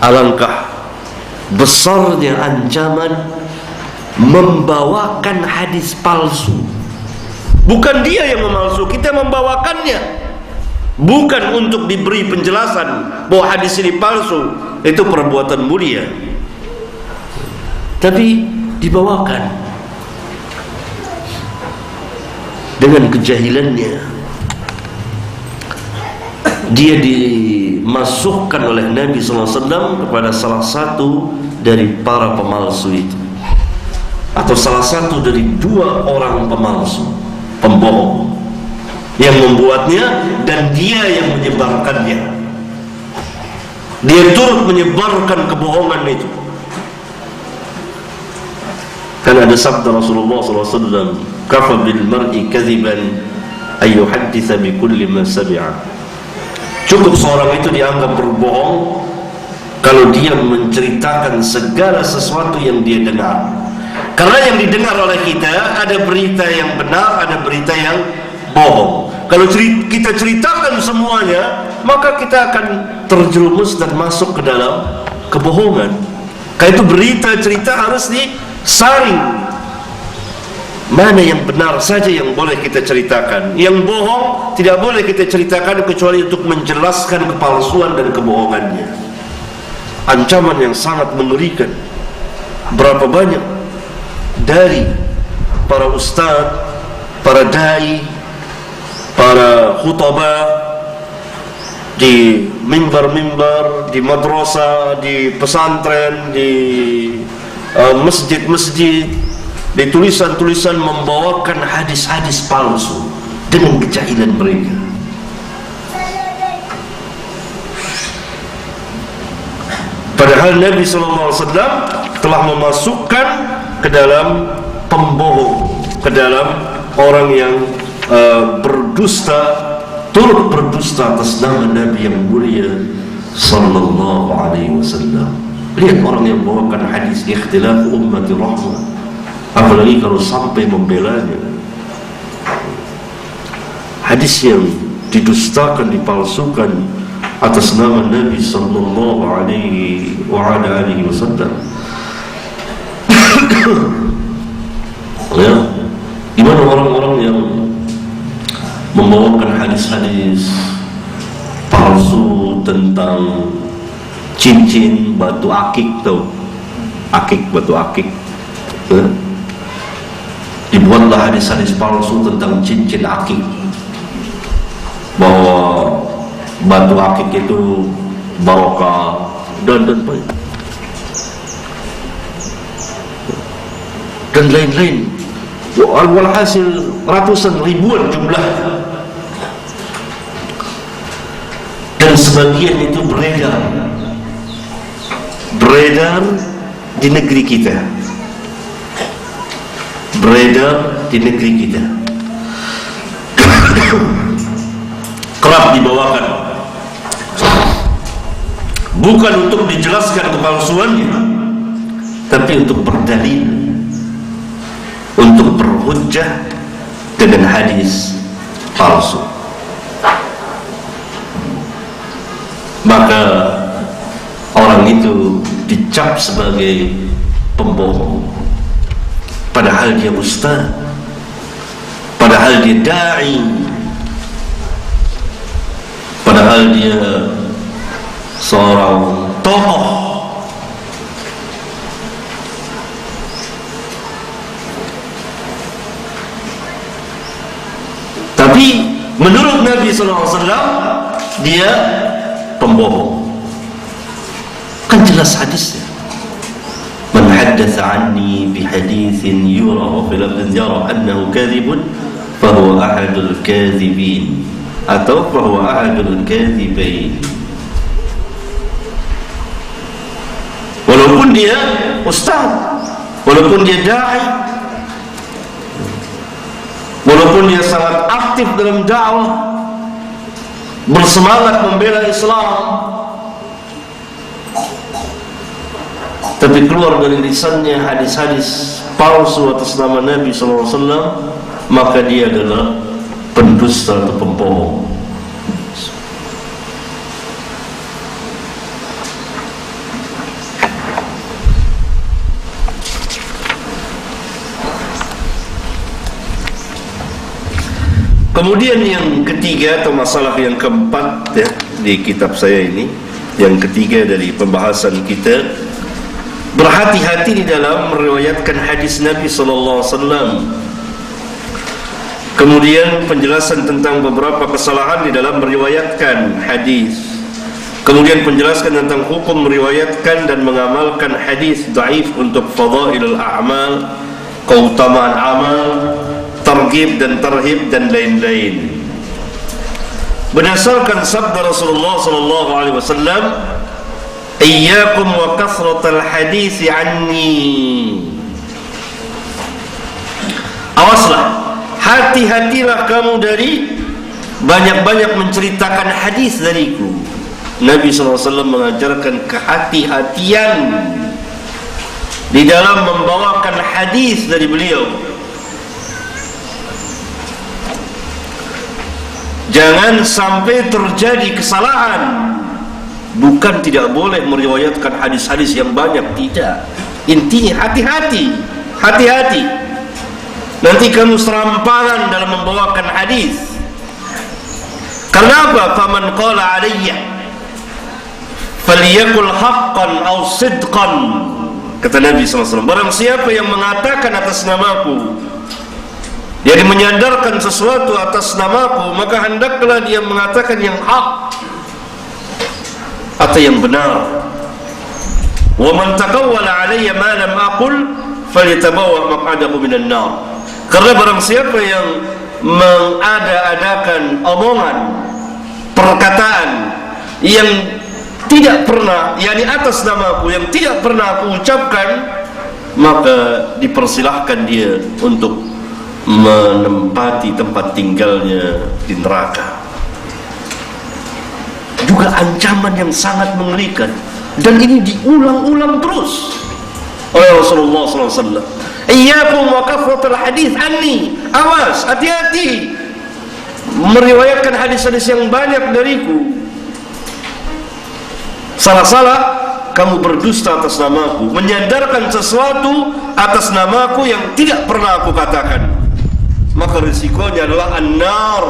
Alangkah besarnya ancaman membawakan hadis palsu. Bukan dia yang memalsu, kita membawakannya. Bukan untuk diberi penjelasan bahwa hadis ini palsu, itu perbuatan mulia, tapi dibawakan dengan kejahilannya. Dia dimasukkan oleh Nabi SAW kepada salah satu dari para pemalsu itu, atau salah satu dari dua orang pemalsu, pembohong yang membuatnya, dan dia yang menyebarkannya. Dia turut menyebarkan kebohongan itu. Kan ada sabda Rasulullah SAW, "Kafa bil mar'i kadhiban ay yuhadditha bi kulli ma sami'a." Cukup seorang itu dianggap berbohong kalau dia menceritakan segala sesuatu yang dia dengar. Karena yang didengar oleh kita ada berita yang benar, ada berita yang bohong. Kalau kita ceritakan semuanya, maka kita akan terjerumus dan masuk ke dalam kebohongan. Karena itu berita cerita harus disaring. Mana yang benar saja yang boleh kita ceritakan, yang bohong tidak boleh kita ceritakan kecuali untuk menjelaskan kepalsuan dan kebohongannya. Ancaman yang sangat mengerikan. Berapa banyak dari para ustaz, para dai, para khutbah di mimbar-mimbar, di madrasah, di pesantren, di masjid-masjid, di tulisan-tulisan membawakan hadis-hadis palsu dengan kejahilan mereka. Padahal Nabi SAW telah memasukkan ke dalam pembohong, ke dalam orang yang berdusta, turut berdusta atas nama Nabi yang mulia sallallahu alaihi wasallam. Lihat orang yang membawakan hadis ikhtilaf ummati rahmah, apalagi kalau sampai membelanya. Hadis yang didustakan, dipalsukan atas nama Nabi sallallahu alaihi wasallam. Ya, gimana orang-orang yang membawakan hadis-hadis palsu tentang cincin batu akik, tuh akik, batu akik, ya. Dibuatlah hadis-hadis palsu tentang cincin akik, bahwa batu akik itu barokah dan lain-lain. Walhasil ratusan ribuan jumlah, dan sebagian itu beredar di negeri kita, kerap dibawakan, bukan untuk dijelaskan kepalsuannya, tapi untuk berdalil, untuk berhujjah dengan hadis palsu. Maka orang itu dicap sebagai pembohong, padahal dia ustaz, padahal dia dai, padahal dia seorang tokoh. Tapi menurut Nabi SAW dia pembohong. Kan jelas hadisnya. Man haddatha anni bihadithin yura wa fil lafdhin yara annahu kadhibun fahuwa ahadul kadhibin, atau fahuwa ahadul kadhibain. Walaupun dia ustaz, walaupun dia dai, walaupun dia sangat aktif dalam dakwah, bersemangat membela Islam, tapi keluar dari lisannya hadis-hadis palsu atas nama Nabi SAW, maka dia adalah pendusta atau pembohong. Kemudian yang ketiga atau masalah yang keempat ya, di kitab saya ini, yang ketiga dari pembahasan kita, berhati-hati di dalam meriwayatkan hadis Nabi sallallahu alaihi wasallam. Kemudian penjelasan tentang beberapa kesalahan di dalam meriwayatkan hadis. Kemudian penjelasan tentang hukum meriwayatkan dan mengamalkan hadis dhaif untuk fadailul a'mal, keutamaan amal, targhib dan tarhib dan lain-lain. Berdasarkan sabda Rasulullah sallallahu alaihi wasallam, "Iyyakum wa kasratal hadits anni." Awaslah, hati-hatilah kamu dari banyak-banyak menceritakan hadis dariku. Nabi SAW mengajarkan kehati-hatian di dalam membawakan hadis dari beliau. Jangan sampai terjadi kesalahan. Bukan tidak boleh meriwayatkan hadis-hadis yang banyak, tidak. Intinya hati-hati, hati-hati. Nanti kamu serampangan dalam membawakan hadis. Kenapa? Faman qala alayya falyakul haqqan aw sidqan, kata Nabi SAW. Barang siapa yang mengatakan atas namaku, jadi menyandarkan sesuatu atas namaku, maka hendaklah dia mengatakan yang hak atau yang benar. Wa man taqawwala alayya ma lam aqul falyatabawwa maq'adahu minan nar. Karena barang siapa yang mengada-adakan omongan, perkataan yang tidak pernah, yakni atas namaku, yang tidak pernah aku ucapkan, maka dipersilahkan dia untuk menempati tempat tinggalnya di neraka. Juga ancaman yang sangat mengerikan, dan ini diulang-ulang terus oleh Rasulullah SAW. Iyyakum wa kasratal hadits anni. Awas, hati-hati meriwayatkan hadis-hadis yang banyak dariku. Salah-salah kamu berdusta atas namaku, menyandarkan sesuatu atas namaku yang tidak pernah aku katakan, maka risikonya adalah an-nar,